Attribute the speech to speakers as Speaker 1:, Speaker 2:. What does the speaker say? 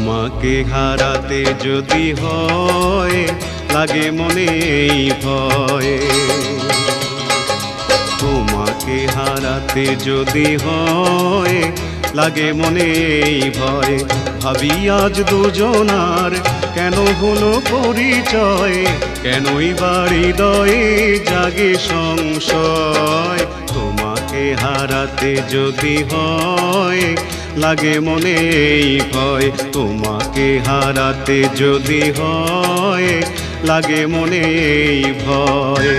Speaker 1: তোমাকে হারাতে যদি হয় লাগে মনে এই ভয়, তোমাকে হারাতে যদি হয় লাগে মনে এই ভয়। ভাবি আজ দুজনার কেন হলো পরিচয়, কেনই বাড়ি হৃদয়ে জাগে সংশয়। তোমাকে হারাতে যদি হয় লাগে মনে এই ভয়, তোমাকে হারাতে যদি হয় লাগে মনে এই ভয়।